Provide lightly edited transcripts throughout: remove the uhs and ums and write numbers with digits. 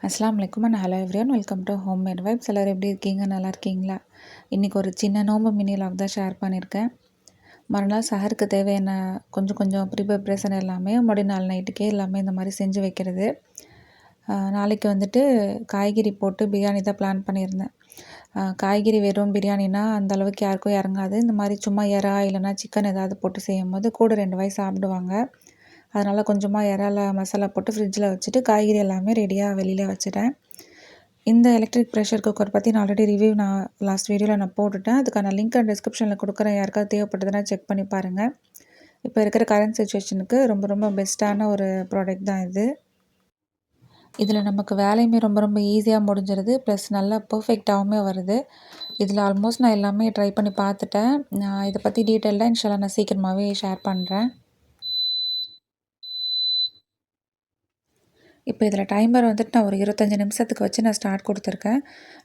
அஸ்ஸலாமு அலைக்கும் and hello everyone, welcome to home made vibes. எல்லோரும் எப்படி இருக்கீங்க? நல்லா இருக்கீங்களா? இன்றைக்கி ஒரு சின்ன நோம்பு மினி லாக் தான் ஷேர் பண்ணியிருக்கேன். மறுநாள் சஹருக்கு தேவையான கொஞ்சம் ப்ரிப்பரேஷன் எல்லாமே முன்னாடி நாள் நைட்டுக்கே எல்லாமே இந்த மாதிரி செஞ்சு வைக்கிறது. நாளைக்கு வந்துட்டு காய்கறி போட்டு பிரியாணி தான் பிளான் பண்ணியிருந்தேன். காய்கறி வெறும் பிரியாணினா அந்தளவுக்கு யாருக்கும் இறங்காது. இந்த மாதிரி சும்மா எறா இல்லைனா சிக்கன் ஏதாவது போட்டு செய்யும்போது கூட 2 வாய் சாப்பிடுவாங்க. அதனால் கொஞ்சமாக இறால மசாலா போட்டு ஃப்ரிட்ஜில் வச்சுட்டு காய்கறி எல்லாமே ரெடியாக வெளியில் வச்சுட்டேன். இந்த எலக்ட்ரிக் ப்ரெஷர் குக்கர் பற்றி நான் ஆல்ரெடி ரிவ்யூ லாஸ்ட் வீடியோவில் நான் போட்டுட்டேன். அதுக்கான லிங்க் டிஸ்கிரிப்ஷனில் கொடுக்குறேன். யாருக்காவது தேவைப்பட்டதுன்னா செக் பண்ணி பாருங்கள். இப்போ இருக்கிற கரண்ட் சிச்சுவேஷனுக்கு ரொம்ப பெஸ்ட்டான ஒரு ப்ராடக்ட் தான் இது. இதில் நமக்கு வேலையுமே ரொம்ப ஈஸியாக முடிஞ்சிருது. ப்ளஸ் நல்லா பர்ஃபெக்டாகவுமே வருது. இதில் ஆல்மோஸ்ட் நான் எல்லாமே ட்ரை பண்ணி பார்த்துட்டேன். நான் இதை பற்றி டீட்டெயில்டாக இன்ஷால்லா நான் சீக்கிரமாகவே ஷேர் பண்ணுறேன். இப்போ இதில் டைமர் வந்துட்டு நான் ஒரு 25 நிமிஷத்துக்கு வச்சு நான் ஸ்டார்ட் கொடுத்துருக்கேன்.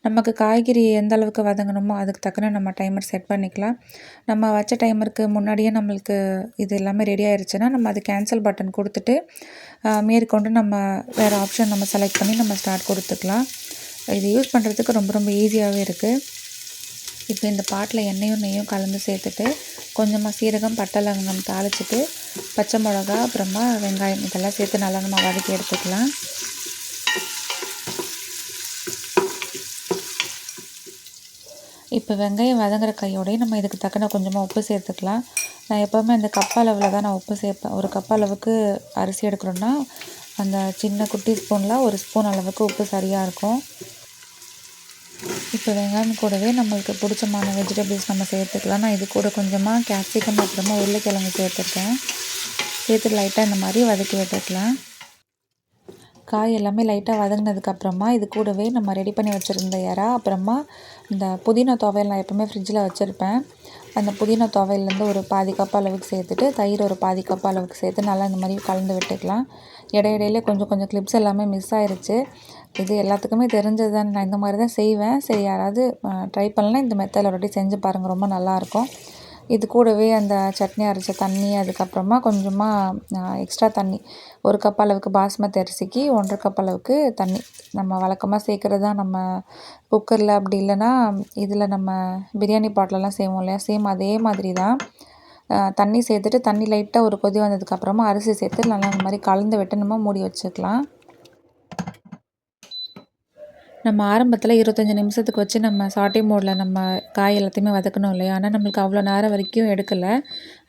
நமக்கு காய்கறி எந்த அளவுக்கு வதங்கணுமோ அதுக்கு தக்கன நம்ம டைமர் செட் பண்ணிக்கலாம். நம்ம வச்ச டைமருக்கு முன்னாடியே நம்மளுக்கு இது எல்லாமே ரெடி ஆயிடுச்சுன்னா நம்ம அது கேன்சல் பட்டன் கொடுத்துட்டு மேற்கொண்டு நம்ம வேறு ஆப்ஷன் நம்ம செலக்ட் பண்ணி நம்ம ஸ்டார்ட் கொடுத்துக்கலாம். இது யூஸ் பண்ணுறதுக்கு ரொம்ப ஈஸியாகவே இருக்குது. இப்போ இந்த பாட்டில் எண்ணெயும் நெய்யும் கலந்து சேர்த்துட்டு கொஞ்சமாக சீரகம், பட்டை, லவங்கம் தாளிச்சிட்டு பச்சை மிளகா, அப்புறமா வெங்காயம் இதெல்லாம் சேர்த்து நல்லா நம்ம வதக்கி எடுத்துக்கலாம். இப்போ வெங்காயம் வதங்குற கையோடய நம்ம இதுக்கு தக்கன கொஞ்சமாக உப்பு சேர்த்துக்கலாம். நான் எப்போவுமே அந்த கப் அளவில் தான் நான் உப்பு சேர்ப்பேன். ஒரு கப் அளவுக்கு அரிசி எடுக்கிறோன்னா அந்த சின்ன குட்டி ஸ்பூனில் 1 ஸ்பூன் அளவுக்கு உப்பு சரியாக இருக்கும். இப்போ வெங்காயம் கூடவே நம்மளுக்கு பிடிச்சமான வெஜிடபிள்ஸ் நம்ம சேர்த்துக்கலாம். நான் இது கூட கொஞ்சமாக கேப்சிகம் அப்புறமா உருளைக்கிழங்கு சேர்த்துருக்கேன். சேர்த்து லைட்டாக இந்த மாதிரி வதக்கி விட்டுக்கலாம். காய் எல்லாமே லைட்டாக வதங்கினதுக்கப்புறமா இது கூடவே நம்ம ரெடி பண்ணி வச்சுருந்த எறா, அப்புறமா இந்த புதினா துவையல் நான் எப்போவுமே ஃப்ரிட்ஜில் வச்சுருப்பேன். அந்த புதினா துவையல்லேருந்து ஒரு பாதி கப் அளவுக்கு சேர்த்துட்டு தயிர் ஒரு பாதி கப் அளவுக்கு சேர்த்து நல்லா இந்த மாதிரி கலந்து விட்டுக்கலாம். இடையிடையில கொஞ்சம் கிளிப்ஸ் எல்லாமே மிஸ் ஆயிடுச்சு. இது எல்லாத்துக்குமே தெரிஞ்சது தான். நான் இந்த மாதிரி தான் செய்வேன். சரி, யாராவது ட்ரை பண்ணலாம் இந்த மெத்தடில் ஒரு வாட்டி செஞ்சு பாருங்கள், ரொம்ப நல்லாயிருக்கும். இது கூடவே அந்த சட்னி அரைச்ச தண்ணி, அதுக்கப்புறமா கொஞ்சமாக எக்ஸ்ட்ரா தண்ணி 1 கப் அளவுக்கு பாஸ்மதி அரிசிக்கு 1½ கப் அளவுக்கு தண்ணி நம்ம வழக்கமாக சேர்க்குறது தான். நம்ம குக்கரில் அப்படி இல்லைன்னா இதில் நம்ம பிரியாணி பாட்டிலலாம் செய்வோம் இல்லையா, சேம் அதே மாதிரி தான். தண்ணி சேர்த்துட்டு தண்ணி லைட்டாக ஒரு கொதி வந்ததுக்கப்புறமா அரிசி சேர்த்து நல்லா இந்த மாதிரி கலந்து விட்டு நம்ம மூடி வச்சுக்கலாம். நம்ம ஆரம்பத்தில் 25 நிமிஷத்துக்கு வச்சு நம்ம சாட்டே மோடில் நம்ம காய் எல்லாத்தையுமே வதக்கணும் இல்லையா, ஆனால் நம்மளுக்கு அவ்வளோ நேரம் வரைக்கும் எடுக்கலை.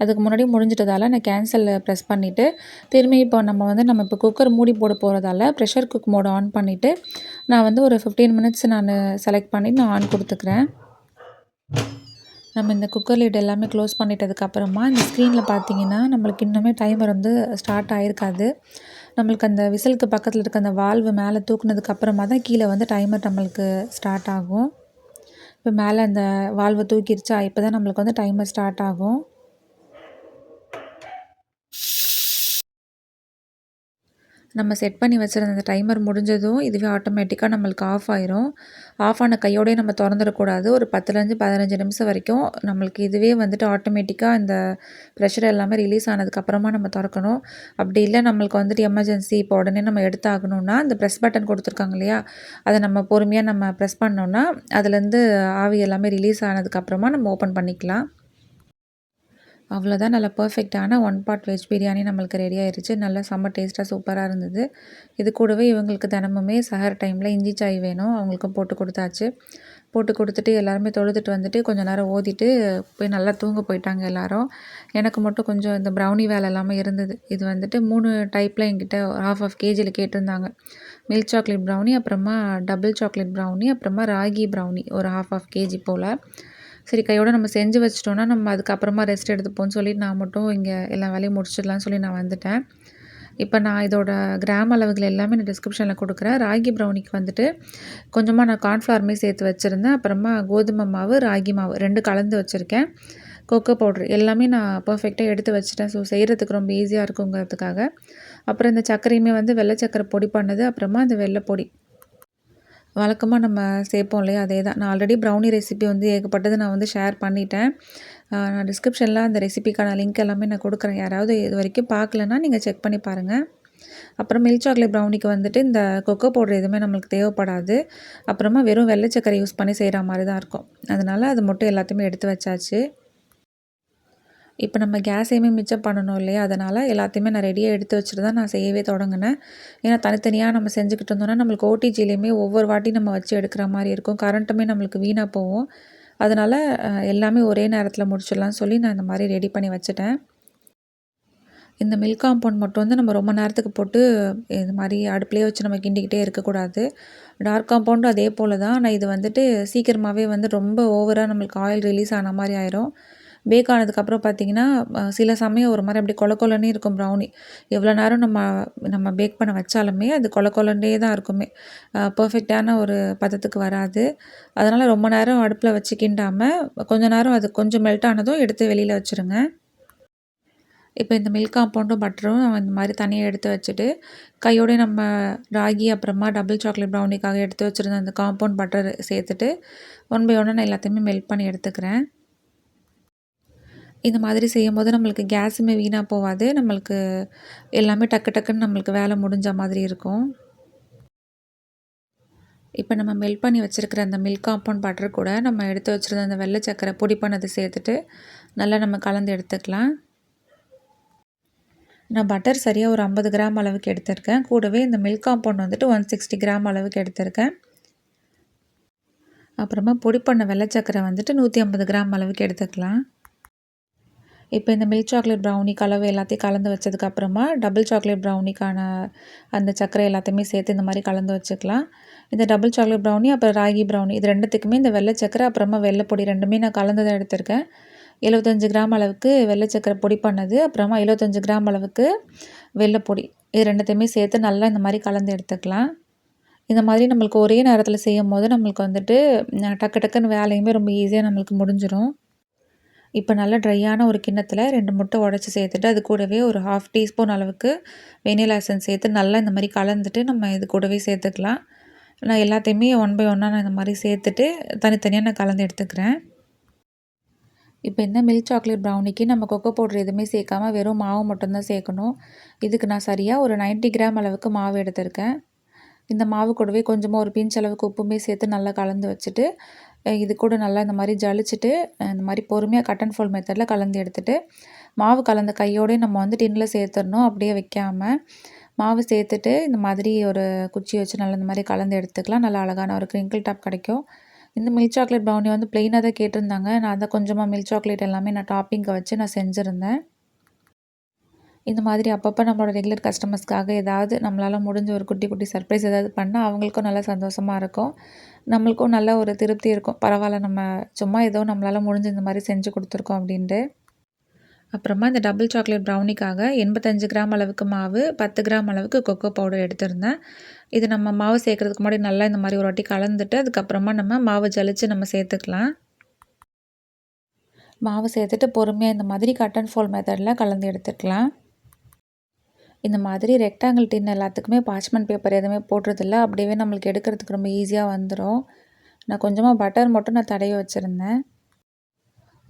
அதுக்கு முன்னாடி முடிஞ்சிட்டதால் நான் கேன்சலில் ப்ரெஸ் பண்ணிவிட்டு திரும்பி நம்ம இப்போ குக்கர் மூடி போட போகிறதால ப்ரெஷர் குக் மோட் ஆன் பண்ணிவிட்டு நான் வந்து ஒரு 15 மினிட்ஸ் நான் செலக்ட் பண்ணி நான் ஆன் கொடுத்துக்கிறேன். நம்ம இந்த குக்கர் லிட் எல்லாமே க்ளோஸ் பண்ணிட்டதுக்கப்புறமா இந்த ஸ்க்ரீனில் பார்த்தீங்கன்னா நம்மளுக்கு இன்னுமே டைமர் வந்து ஸ்டார்ட் ஆகிருக்காது. நம்மளுக்கு அந்த விசிலுக்கு பக்கத்தில் இருக்க அந்த வால்வு மேலே தூக்குனதுக்கப்புறமா தான் கீழே வந்து டைமர் நம்மளுக்கு ஸ்டார்ட் ஆகும். இப்போ மேலே அந்த வால்வை தூக்கிடுச்சா, இப்போ தான் நம்மளுக்கு வந்து டைமர் ஸ்டார்ட் ஆகும். நம்ம செட் பண்ணி வச்சுருந்த அந்த டைமர் முடிஞ்சதும் இதுவே ஆட்டோமேட்டிக்காக நம்மளுக்கு ஆஃப் ஆயிரும். ஆஃப் ஆன கையோடய நம்ம திறந்துடக்கூடாது. ஒரு 10லேருந்து 15 நிமிஷம் வரைக்கும் நம்மளுக்கு இதுவே வந்துட்டு ஆட்டோமேட்டிக்காக இந்த ப்ரெஷர் எல்லாமே ரிலீஸ் ஆனதுக்கப்புறமா நம்ம திறக்கணும். அப்படி இல்லை நம்மளுக்கு வந்துட்டு எமர்ஜென்சி இப்போ உடனே நம்ம எடுத்தாகணும்னா அந்த ப்ரெஸ் பட்டன் கொடுத்துருக்காங்க இல்லையா, அதை நம்ம பொறுமையாக நம்ம ப்ரெஸ் பண்ணோம்னா அதுலேருந்து ஆவி எல்லாமே ரிலீஸ் ஆனதுக்கப்புறமா நம்ம ஓப்பன் பண்ணிக்கலாம். அவ்வளோதான், நல்லா பர்ஃபெக்டான 1 பாட் வெஜ் பிரியாணி நம்மளுக்கு ரெடி ஆயிடுச்சு. நல்லா செம்ம டேஸ்ட்டாக சூப்பராக இருந்தது. இது கூடவே இவங்களுக்கு தினமுமே சஹர் டைமில் இஞ்சி சாய் வேணும், அவங்களுக்கும் போட்டு கொடுத்தாச்சு. போட்டு கொடுத்துட்டு எல்லாருமே தொழுதுட்டு வந்துட்டு கொஞ்சம் நேரம் ஓதிட்டு போய் நல்லா தூங்க போயிட்டாங்க எல்லோரும். எனக்கு மட்டும் கொஞ்சம் இந்த ப்ரௌனி வேலை எல்லாமே இருந்தது. இது வந்துட்டு 3 டைப்பில் என்கிட்ட 1/2 கேஜியில் கேட்டிருந்தாங்க. மில்க் சாக்லேட் ப்ரௌனி, அப்புறமா டபுள் சாக்லேட் ப்ரௌனி, அப்புறமா ராகி ப்ரௌனி ஒரு 1/2 கேஜி போல். சரி, கையோடு நம்ம செஞ்சு வச்சிட்டோன்னா நம்ம அதுக்கப்புறமா ரெஸ்ட் எடுத்துப்போம்னு சொல்லி நான் மட்டும் இங்கே எல்லா வேலையும் முடிச்சிடலான்னு சொல்லி நான் வந்துட்டேன். இப்போ நான் இதோட கிராம் அளவுகள் எல்லாமே நான் டிஸ்கிரிப்ஷனில் கொடுக்குறேன். ராகி ப்ரௌனிக்கு வந்துட்டு கொஞ்சமாக நான் கார்ன்ஃப்ளவருமே சேர்த்து வச்சுருந்தேன். அப்புறமா கோதுமை மாவு, ராகி மாவு 2 கலந்து வச்சுருக்கேன். கொக்கோ பவுட்ரு எல்லாமே நான் பர்ஃபெக்டாக எடுத்து வச்சுட்டேன். ஸோ செய்கிறதுக்கு ரொம்ப ஈஸியாக இருக்குங்கிறதுக்காக. அப்புறம் இந்த சர்க்கரையுமே வந்து வெள்ளை சர்க்கரை பொடி பண்ணது, அப்புறமா இந்த வெள்ளை பொடி வழக்கமாக நம்ம சேர்ப்போம் இல்லையா, அதே தான். நான் ஆல்ரெடி ப்ரௌனி ரெசிபி வந்து ஏகப்பட்டது நான் வந்து ஷேர் பண்ணிட்டேன். நான் டிஸ்கிரிப்ஷனில் அந்த ரெசிபிக்கான லிங்க் எல்லாமே நான் கொடுக்குறேன். யாராவது இது வரைக்கும் பார்க்கலன்னா நீங்கள் செக் பண்ணி பாருங்கள். அப்புறம் மில்க் சாக்லேட் ப்ரௌனிக்கு வந்துட்டு இந்த கொக்கோ பவுடர் எதுவுமே நம்மளுக்கு தேவைப்படாது. அப்புறமா வெறும் வெள்ளை சர்க்கரை யூஸ் பண்ணி செய்கிற மாதிரி தான் இருக்கும். அதனால் அது மட்டும் எல்லாத்தையுமே எடுத்து வச்சாச்சு. இப்போ நம்ம கேஸையுமே மிச்சம் பண்ணணும் இல்லையா? அதனால் எல்லாத்தையுமே நான் ரெடியாக எடுத்து வச்சுட்டு தான் நான் செய்யவே தொடங்கினேன். ஏன்னா தனித்தனியாக நம்ம செஞ்சுக்கிட்டு இருந்தோம்னா நம்மளுக்கு ஓடிஜிலேயுமே ஒவ்வொரு வாட்டி நம்ம வச்சு எடுக்கிற மாதிரி இருக்கும். கரண்ட்டுமே நம்மளுக்கு வீணாக போகும். அதனால் எல்லாமே ஒரே நேரத்தில் முடிச்சிடலாம்னு சொல்லி நான் இந்த மாதிரி ரெடி பண்ணி வச்சுட்டேன். இந்த மில்க் காம்பவுண்ட் மட்டும் வந்து நம்ம ரொம்ப நேரத்துக்கு போட்டு இது மாதிரி அடுப்புலேயே வச்சு நம்ம கிண்டிக்கிட்டே இருக்கக்கூடாது. டார்க் காம்பவுண்டும் அதே போல் தான். ஆனால் இது வந்துட்டு சீக்கிரமாகவே வந்து ரொம்ப ஓவராக நம்மளுக்கு ஆயில் ரிலீஸ் ஆன மாதிரி ஆயிரும். பேக் ஆனதுக்கப்புறம் பார்த்திங்கன்னா சில சமயம் ஒரு மாதிரி அப்படி கொல கொலன்னே இருக்கும் ப்ரௌனி. எவ்வளோ நேரம் நம்ம பேக் பண்ண வச்சாலுமே அது கொல கொலன்னே தான் இருக்குமே. பர்ஃபெக்டான ஒரு பதத்துக்கு வராது. அதனால் ரொம்ப நேரம் அடுப்பில் வச்சு கிண்டாமல் கொஞ்சம் நேரம் அது கொஞ்சம் மெல்ட் ஆனதும் எடுத்து வெளியில் வச்சுருங்க. இப்போ இந்த மில்க் காம்பவுண்டும் பட்டரும் இந்த மாதிரி தனியாக எடுத்து வச்சுட்டு, கையோடயே நம்ம ராகி அப்புறமா டபுள் சாக்லேட் ப்ரௌனிக்காக எடுத்து வச்சுருந்த அந்த காம்பவுண்ட் பட்டர் சேர்த்துட்டு, ஒன் பை ஒன்னாக நான் எல்லாத்தையுமே மெல்ட் பண்ணி எடுத்துக்கிறேன். இந்த மாதிரி செய்யும்போது நம்மளுக்கு கேஸுமே வீணாக போகாது. நம்மளுக்கு எல்லாமே டக்கு டக்குன்னு நம்மளுக்கு வேலை முடிஞ்ச மாதிரி இருக்கும். இப்போ நம்ம மெல்ட் பண்ணி வச்சுருக்கிற அந்த மில்க் காம்பவுண்ட் பட்டர் கூட நம்ம எடுத்து வச்சுருந்த அந்த வெள்ளை சர்க்கரை பொடி பண்ணதை சேர்த்துட்டு நல்லா நம்ம கலந்து எடுத்துக்கலாம். நான் பட்டர் சரியாக ஒரு 50 கிராம் அளவுக்கு எடுத்திருக்கேன். கூடவே இந்த மில்க் காம்பவுண்ட் வந்துட்டு 160 கிராம் அளவுக்கு எடுத்திருக்கேன். அப்புறமா பொடி பண்ண வெள்ளை சர்க்கரை வந்துட்டு 150 கிராம் அளவுக்கு எடுத்துக்கலாம். இப்போ இந்த மில்க் சாக்லேட் ப்ரௌனி கலவை எல்லாத்தையும் கலந்து வச்சதுக்கப்புறமா டபுள் சாக்லேட் ப்ரௌனிக்கான அந்த சர்க்கரை எல்லாத்தையுமே சேர்த்து இந்த மாதிரி கலந்து வச்சுக்கலாம். இந்த டபுள் சாக்லேட் ப்ரௌனி அப்புறம் ராகி ப்ரௌனி இது ரெண்டுத்துக்குமே இந்த வெள்ளை சர்க்கரை அப்புறமா வெள்ளைப்பொடி ரெண்டுமே நான் கலந்து தான் எடுத்திருக்கேன். 75 கிராம் அளவுக்கு வெள்ளை சர்க்கரை பொடி பண்ணது, அப்புறமா 75 கிராம் அளவுக்கு வெள்ளைப்பொடி இது ரெண்டுத்தையுமே சேர்த்து நல்லா இந்த மாதிரி கலந்து எடுத்துக்கலாம். இந்த மாதிரி நம்மளுக்கு ஒரே நேரத்தில் செய்யும்போது நம்மளுக்கு வந்துட்டு டக்கு டக்குன்னு வேலையுமே ரொம்ப ஈஸியாக நம்மளுக்கு முடிஞ்சிடும். இப்போ நல்லா ட்ரையான ஒரு கிண்ணத்தில் 2 முட்டை உடச்சி சேர்த்துட்டு அது கூடவே ஒரு 1/2 டீஸ்பூன் அளவுக்கு வெனிலா எசன்ஸ் சேர்த்து நல்லா இந்த மாதிரி கலந்துட்டு நம்ம இது கூடவே சேர்த்துக்கலாம். நான் எல்லாத்தையுமே ஒன் பை ஒன்னாக நான் இந்த மாதிரி சேர்த்துட்டு தனித்தனியாக நான் கலந்து எடுத்துக்கிறேன். இப்போ இந்த மில்க் சாக்லேட் ப்ரௌனிக்கு நம்ம கொக்கோ பவுடர் எதுவுமே சேர்க்காமல் வெறும் மாவு மட்டும்தான் சேர்க்கணும். இதுக்கு நான் சரியாக ஒரு 90 கிராம் அளவுக்கு மாவு எடுத்திருக்கேன். இந்த மாவு கூடவே கொஞ்சமாக ஒரு பிஞ்ச் அளவுக்கு உப்புமே சேர்த்து நல்லா கலந்து வச்சுட்டு இது கூட நல்லா இந்த மாதிரி ஜலிச்சுட்டு இந்த மாதிரி பொறுமையாக கட் அண்ட் ஃபோல்ட் மெத்தடில் கலந்து எடுத்துகிட்டு மாவு கலந்த கையோடய நம்ம வந்து டின்னில் சேர்த்துடணும். அப்படியே வைக்காமல் மாவு சேர்த்துட்டு இந்த மாதிரி ஒரு குச்சி வச்சு நல்லா இந்த மாதிரி கலந்து எடுத்துக்கலாம். நல்லா அழகான ஒரு கிரிங்கிள் டாப் கிடைக்கும். இந்த மில்க் சாக்லேட் ப்ரௌனி வந்து ப்ளெயினாக தான் கேட்டிருந்தாங்க. நான் அதை கொஞ்சமாக மில்க் சாக்லேட் எல்லாமே நான் டாப்பிங்கை வச்சு நான் செஞ்சுருந்தேன். இந்த மாதிரி அப்பப்போ நம்மளோட ரெகுலர் கஸ்டமர்ஸ்க்காக ஏதாவது நம்மளால் முடிஞ்ச ஒரு குட்டி குட்டி சர்ப்ரைஸ் ஏதாவது பண்ணால் அவங்களுக்கும் நல்லா சந்தோஷமாக இருக்கும். நம்மளுக்கும் நல்ல ஒரு திருப்தி இருக்கும். பரவாயில்ல நம்ம சும்மா ஏதோ நம்மளால் முடிஞ்ச இந்த மாதிரி செஞ்சு கொடுத்துருக்கோம் அப்படின்ட்டு. அப்புறமா இந்த டபுள் சாக்லேட் ப்ரௌனிக்காக 85 கிராம் அளவுக்கு மாவு, 10 கிராம் அளவுக்கு கொக்கோ பவுடர் எடுத்திருந்தேன். இது நம்ம மாவு சேர்க்குறதுக்கு முன்னாடி நல்லா இந்த மாதிரி ஒரு வாட்டி கலந்துட்டு அதுக்கப்புறமா நம்ம மாவு ஜலிச்சு நம்ம சேர்த்துக்கலாம். மாவு சேர்த்துட்டு பொறுமையாக இந்த மாதிரி கட் அண்ட் ஃபோல்ட் மெத்தடில் கலந்து எடுத்துக்கலாம். இந்த மாதிரி ரெக்டாங்கிள் டின் எல்லாத்துக்குமே பார்ச்மெண்ட் பேப்பர் எதுவுமே போடுறதில்ல. அப்படியே நம்மளுக்கு எடுக்கிறதுக்கு ரொம்ப ஈஸியாக வந்துடும். நான் கொஞ்சமாக பட்டர் மட்டும் நான் தடவி வச்சுருந்தேன்.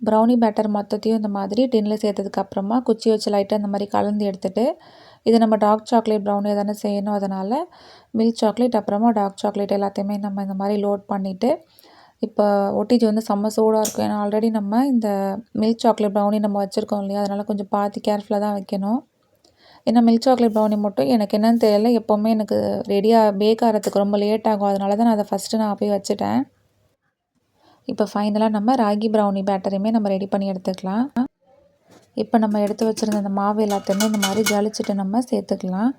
ப்ரௌனி பேட்டர் மொத்தத்தையும் இந்த மாதிரி டின்னில் சேர்த்ததுக்கப்புறமா குச்சி வச்சு லைட்டாக இந்த மாதிரி கலந்து எடுத்துகிட்டு இது நம்ம டார்க் சாக்லேட் ப்ரௌனி தானே செய்யணும். அதனால் மில்க் சாக்லேட் அப்புறமா டார்க் சாக்லேட் எல்லாத்தையுமே நம்ம இந்த மாதிரி லோட் பண்ணிவிட்டு இப்போ ஒட்டிஜி வந்து செம்ம சூடாக இருக்கும். ஏன்னா ஆல்ரெடி நம்ம இந்த மில்க் சாக்லேட் ப்ரௌனி நம்ம வச்சுருக்கோம் இல்லையா, அதனால் கொஞ்சம் பார்த்து கேர்ஃபுல்லாக தான் வைக்கணும். ஏன்னா மில்க் சாக்லேட் ப்ரௌனி மட்டும் எனக்கு என்னென்னு தெரியல, எப்போவுமே எனக்கு ரெடியாக பேக் ஆகிறதுக்கு ரொம்ப லேட் ஆகும். அதனால தான் நான் அதை ஃபஸ்ட்டு நான் போய் வச்சுட்டேன். இப்போ ஃபைனலாக நம்ம ராகி ப்ரௌனி பேட்டரையுமே நம்ம ரெடி பண்ணி எடுத்துக்கலாம். இப்போ நம்ம எடுத்து வச்சுருந்த அந்த மாவு எல்லாத்தையுமே இந்த மாதிரி ஜலிச்சுட்டு நம்ம சேர்த்துக்கலாம்.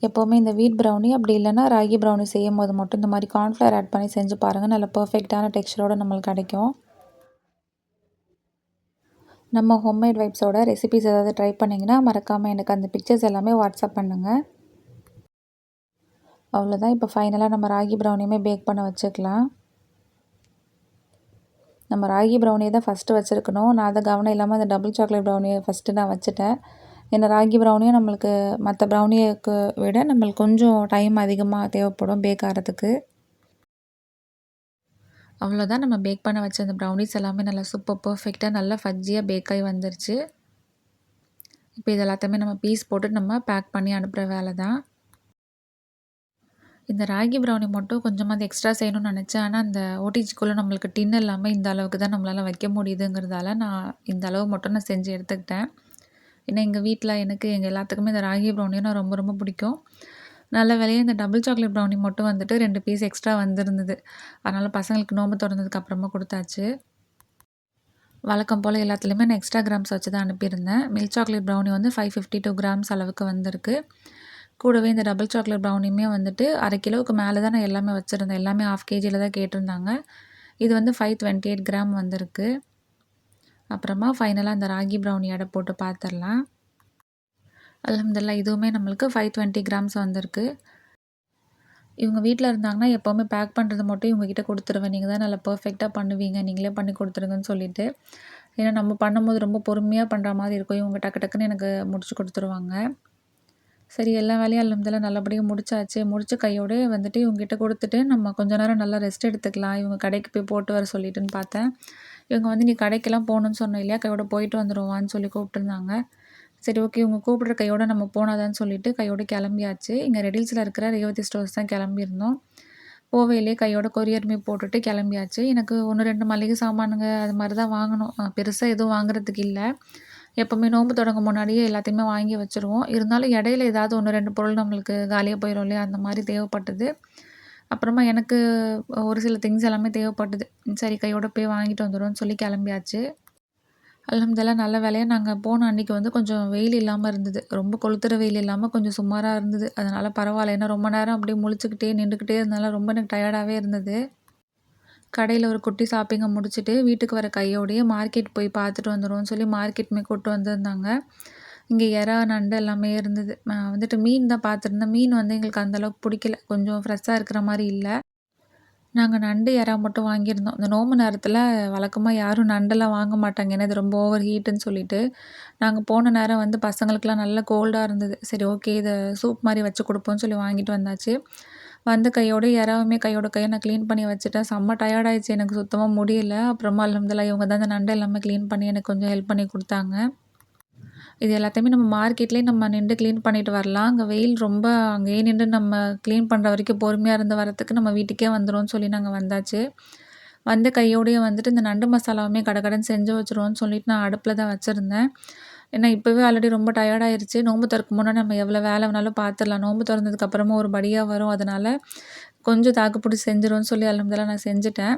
எப்போவுமே இந்த வீட் ப்ரௌனி அப்படி இல்லைன்னா ராகி ப்ரௌனி செய்யும் போது மட்டும் இந்த மாதிரி கார்ன்ஃப்ளவர் ஆட் பண்ணி செஞ்சு பாருங்கள். நல்ல பர்ஃபெக்டான டெக்ஸ்சரோடு நம்மளுக்கு கிடைக்கும். நம்ம ஹோம்மேட் வைப்ஸோட ரெசிபிஸ் ஏதாவது ட்ரை பண்ணிங்கன்னா மறக்காமல் எனக்கு அந்த பிக்சர்ஸ் எல்லாமே வாட்ஸ்அப் பண்ணுங்கள். அவ்வளோதான். இப்போ ஃபைனலாக நம்ம ராகி ப்ரௌனியுமே பேக் பண்ண வச்சுக்கலாம். நம்ம ராகி ப்ரௌனியை தான் ஃபஸ்ட்டு வச்சுருக்கணும். நான் அதை கவனம் இல்லாமல் அந்த டபுள் சாக்லேட் ப்ரௌனியை ஃபஸ்ட்டு நான் வச்சுட்டேன். ஏன்னா ராகி ப்ரௌனியும் நம்மளுக்கு மற்ற ப்ரௌனியை விட நம்மளுக்கு கொஞ்சம் டைம் அதிகமாக தேவைப்படும் பேக் ஆகிறதுக்கு. அவ்வளோதான். நம்ம பேக் பண்ண வச்ச அந்த ப்ரௌனிஸ் எல்லாமே நல்லா சூப்பர் பர்ஃபெக்டாக நல்லா ஃபஜ்ஜியாக பேக் ஆகி வந்துருச்சு. இப்போ இது எல்லாத்தையுமே நம்ம பீஸ் போட்டு நம்ம பேக் பண்ணி அனுப்புகிற வேலை தான். இந்த ராகி ப்ரௌனி மட்டும் கொஞ்சமாவது எக்ஸ்ட்ரா செய்யணும்னு நினச்சேன். ஆனால் அந்த ஓடிஜிக்குள்ளே நம்மளுக்கு டின் இல்லாமல் இந்த அளவுக்கு தான் நம்மளால் வைக்க முடியுதுங்கிறதால நான் இந்த அளவு மட்டும் நான் செஞ்சு எடுத்துக்கிட்டேன். ஏன்னா எங்கள் வீட்டில் எனக்கு எங்கள் எல்லாத்துக்குமே இந்த ராகி ப்ரௌனினா ரொம்ப ரொம்ப பிடிக்கும். நல்ல வேளையா இந்த டபுள் சாக்லேட் ப்ரௌனி மட்டும் வந்துட்டு 2 பீஸ் எக்ஸ்ட்ரா வந்திருந்தது. அதனால் பசங்களுக்கு நோம்பு தொறந்ததுக்கு அப்புறமா குடுத்தாச்சு. வழக்கம் போல் எல்லாத்துலேயுமே நான் எக்ஸ்ட்ரா கிராம்ஸ் வச்சு தான் அனுப்பியிருந்தேன். மில்க் சாக்லேட் ப்ரௌனி வந்து 552 கிராம்ஸ் அளவுக்கு வந்திருக்கு. கூடவே இந்த டபுள் சாக்லேட் ப்ரௌனியுமே வந்துட்டு 1/2 கிலோவுக்கு மேலே தான் நான் எல்லாமே வச்சுருந்தேன். எல்லாமே 1/2 கேஜியில் தான் கேட்டிருந்தாங்க. இது வந்து 528 கிராம் வந்திருக்கு. அப்புறமா ஃபைனலாக இந்த ராகி ப்ரௌனி எடை போட்டு பார்த்துரலாம். அல்ஹம்துலில்லாஹ் இதுவுமே நம்மளுக்கு 520 கிராம்ஸ் வந்திருக்கு. இவங்க வீட்டில் இருந்தாங்கன்னா எப்போவுமே பேக் பண்ணுறது மட்டும் இவங்ககிட்ட கொடுத்துருவேன். நீங்கள் தான் நல்லா பெர்ஃபெக்ட்டா பண்ணுவீங்க. நீங்களே பண்ணி கொடுத்துருங்கன்னு சொல்லிட்டு. ஏன்னா நம்ம பண்ணும்போது ரொம்ப பொறுமையாக பண்ணுற மாதிரி இருக்கும். இவங்க டக்கு டக்குன்னு எனக்கு முடிச்சு கொடுத்துருவாங்க. சரி எல்லா வேலையும் அல்ஹம்துலில்லாஹ் நல்லபடியா முடிச்சாச்சு. முடிச்ச கையோடயே வந்துட்டு இவங்ககிட்ட குடுத்துட்டு, நம்ம கொஞ்ச நேரம் நல்லா ரெஸ்ட் எடுத்துக்கலாம். இவங்க கடைக்கு போய் போட்டு வர சொல்லிட்டுன்னு பார்த்தேன். இவங்க வந்து "நீ கடைக்கெல்லாம் போணும்னு சொன்ன இல்லையா? கையோட போயிட்டு வந்துருவோம் வான்னு" சொல்லி கூப்பிட்டுருந்தாங்க. சரி ஓகே இவங்க கூப்பிடுற கையோட நம்ம போனாதான்னு சொல்லிட்டு கையோட கிளம்பியாச்சு. இங்க ரெடில்ஸ்ல இருக்கிற ரேவதி ஸ்டோர்ஸ் தான் கிளம்பியிருந்தோம். போவையிலேயே கையோட கொரியருமே போட்டுட்டு கிளம்பியாச்சு. எனக்கு 1, 2 மளிகை சாமானுங்க அது மாரி தான் வாங்கணும். பெருசா எதுவும் வாங்குறதுக்கு இல்ல. எப்பவுமே நோன்பு தொடங்கும் முன்னாடியே எல்லாத்தையுமே வாங்கி வச்சுருவோம். இருந்தாலும் இடையில ஏதாவது 1, 2 பொருள் நம்மளுக்கு காலியா போயிரும் இல்லையா? அந்த மாரி தேவைப்பட்டது. அப்புறமா எனக்கு ஒரு சில திங்ஸ் எல்லாமே தேவைப்பட்டது. சரி கையோட போய் வாங்கிட்டு வந்துருவோம்ன்னு சொல்லி கிளம்பியாச்சு. அல்ஹம்துலில்லாஹ் நல்ல வேளையா நாங்க போன அன்னைக்கு வந்து கொஞ்சம் வெயில் இல்லாம இருந்தது. ரொம்ப கொளுத்துற வெயில் இல்லாம கொஞ்சம் சுமாரா இருந்தது. அதனால பரவால்ல. ஏன்னா ரொம்ப நேரம் அப்படியே முழிச்சுக்கிட்டே நின்றுக்கிட்டே இருந்தனால ரொம்ப எனக்கு டயர்டாவே இருந்தது. கடையில ஒரு குட்டி ஷாப்பிங்க முடிச்சுட்டு, வீட்டுக்கு வர கையோடயே மார்க்கெட் போய் பார்த்துட்டு வந்துருவோம்னு சொல்லி மார்க்கெட்டுமே கூட்டு வந்திருந்தாங்க. இங்க எறா, நண்டு எல்லாமே இருந்தது. நான் வந்துட்டு மீன் தான் பார்த்துருந்தேன். மீன் வந்து எங்களுக்கு அந்த அளவுக்கு புடிக்கல. கொஞ்சம் ஃப்ரெஷ்ஷா இருக்கிற மாரி இல்ல. நாங்க நண்டு, எறா மட்டும் வாங்கியிருந்தோம். இந்த நோம்பு நேரத்தில வழக்கமா யாரும் நண்டெல்லாம் வாங்க மாட்டாங்க. ஏன்னா இது ரொம்ப ஓவர் ஹீட்டுன்னு சொல்லிட்டு. நாங்க போன நேரம் வந்து பசங்களுக்கெல்லாம் நல்ல கோல்டா இருந்தது. சரி ஓகே இத சூப் மாரி வச்சு குடுப்போம்ன்னு சொல்லி வாங்கிட்டு வந்தாச்சு. வந்த கையோட எறாவுமே கையோட கையா நான் கிளீன் பண்ணி வச்சுட்டேன். செம்ம டயர்ட் ஆயிடுச்சு எனக்கு சுத்தமா முடியல. அப்புறமா அல்ஹம்துலில்லாஹ் இவங்க தான் இந்த நண்டு எல்லாமே கிளீன் பண்ணி எனக்கு கொஞ்சம் ஹெல்ப் பண்ணி குடுத்தாங்க. இது எல்லாத்தையுமே நம்ம மார்க்கெட்லேயே நம்ம நின்று கிளீன் பண்ணிட்டு வரலாம். அங்க வெயில் ரொம்ப அங்கேயே நின்று நம்ம கிளீன் பண்ற வரைக்கும் பொறுமையா இருந்து வரதுக்கு நம்ம வீட்டுக்கே வந்துருவோம்ன்னு சொல்லி நாங்க வந்தாச்சு. வந்த கையோடயே வந்துட்டு இந்த நண்டு மசாலாவுமே கடகடன்னு செஞ்சு வச்சுருவோம்ன்னு சொல்லிட்டு நான் அடுப்புல தான் வச்சிருந்தேன். ஏன்னா இப்பவே ஆல்ரெடி ரொம்ப டயர்ட் ஆயிருச்சு. நோம்பு தொறக்கும் முன்னாடி நம்ம எவ்வளோ வேலை வேணாலும் பார்த்துரலாம். நோம்பு தொறந்ததுக்கு அப்புறமா ஒரு படியா வரும். அதனால கொஞ்சம் தாக்கு புடிச்சு செஞ்சுருவோம்ன்னு சொல்லி அல்ஹம்துலில்லாஹ் நான் செஞ்சுட்டேன்.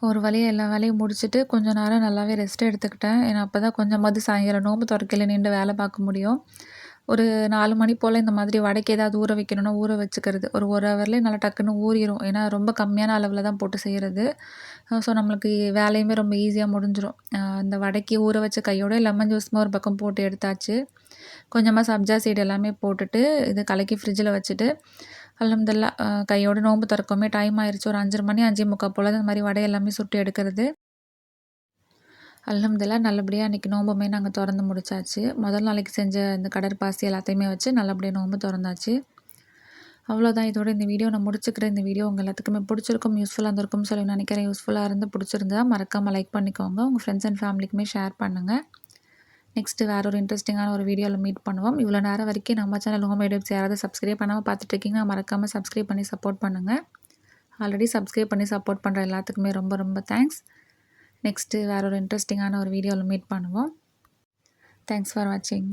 ஒரு வழியா எல்லா வேலையும் முடிச்சுட்டு, கொஞ்ச நேரம் நல்லாவே ரெஸ்ட் எடுத்துக்கிட்டேன். ஏன்னா, அப்பதான் கொஞ்சமாவது சாயங்காலம் நோம்பு தொறக்கையில நிண்டு வேலை பார்க்க முடியும். ஒரு 4 மணி போல இந்த மாதிரி வடைக்கு ஏதாவது ஊற வைக்கணும்னா ஊற வச்சுக்கிறது. ஒரு 1 ஹவர்லயே நல்லா டக்குன்னு ஊறிரும். ஏன்னா, ரொம்ப கம்மியான அளவுல தான் போட்டு செய்றது. ஸோ, நம்மளுக்கு வேலையுமே ரொம்ப ஈஸியா முடிஞ்சிரும். இந்த வடைக்கு ஊற வச்ச கையோட லெமன் ஜூஸுமே ஒரு பக்கம் போட்டு எடுத்தாச்சு. கொஞ்சமா சப்ஜா சீடு எல்லாமே போட்டுட்டு, இத கலக்கி ஃப்ரிட்ஜில வச்சுட்டு, அல்ஹம்துலில்லாஹ் கையோட நோம்பு தொறக்கவுமே டைம் ஆயிருச்சு. ஒரு 5:30 மணி 5:45 போல இந்த மாரி வடை எல்லாமே சுட்டு எடுக்கிறது. அல்ஹம்துலில்லாஹ் நல்லபடியா அன்னைக்கு நோம்புமே நாங்க தொறந்து முடிச்சாச்சு. முதல் நாளைக்கு செஞ்ச இந்த கடற்பாசி எல்லாத்தையுமே வச்சு நல்லபடியா நோம்பு தொறந்தாச்சு. அவ்வளோதான் இதோட இந்த வீடியோ நான் முடிச்சுக்கிறேன். இந்த வீடியோ உங்க எல்லாத்துக்குமே பிடிச்சிருக்கும், யூஸ்ஃபுல்லா இருந்திருக்கும்னு சொல்லி நினைக்கிறேன். யூஸ்ஃபுல்லா இருந்து பிடிச்சிருந்தா மறக்காம லைக் பண்ணிக்கோங்க. உங்க ஃப்ரெண்ட்ஸ் அண்ட் ஃபேமிலிக்குமே ஷேர் பண்ணுங்க. நெக்ஸ்ட்டு வேற ஒரு இன்ட்ரெஸ்டிங்கான ஒரு வீடியோல மீட் பண்ணுவோம். இவ்வளோ நேரம் வரைக்கும் நம்ம சேனல் ஹோம் மேட் டிப்ஸ் யாராவது சப்ஸ்கிரைப் பண்ணாம பார்த்துட்டு இருக்கீங்கன்னா, மறக்காம சப்ஸ்கிரைப் பண்ணி சப்போர்ட் பண்ணுங்க. ஆல்ரெடி சப்ஸ்கிரைப் பண்ணி சப்போர்ட் பண்ற எல்லாத்துக்குமே ரொம்ப ரொம்ப தேங்க்ஸ். நெக்ஸ்ட்டு வேற ஒரு இன்ட்ரெஸ்டிங்கான ஒரு வீடியோல மீட் பண்ணுவோம். தேங்க்ஸ் ஃபார் வாட்சிங்.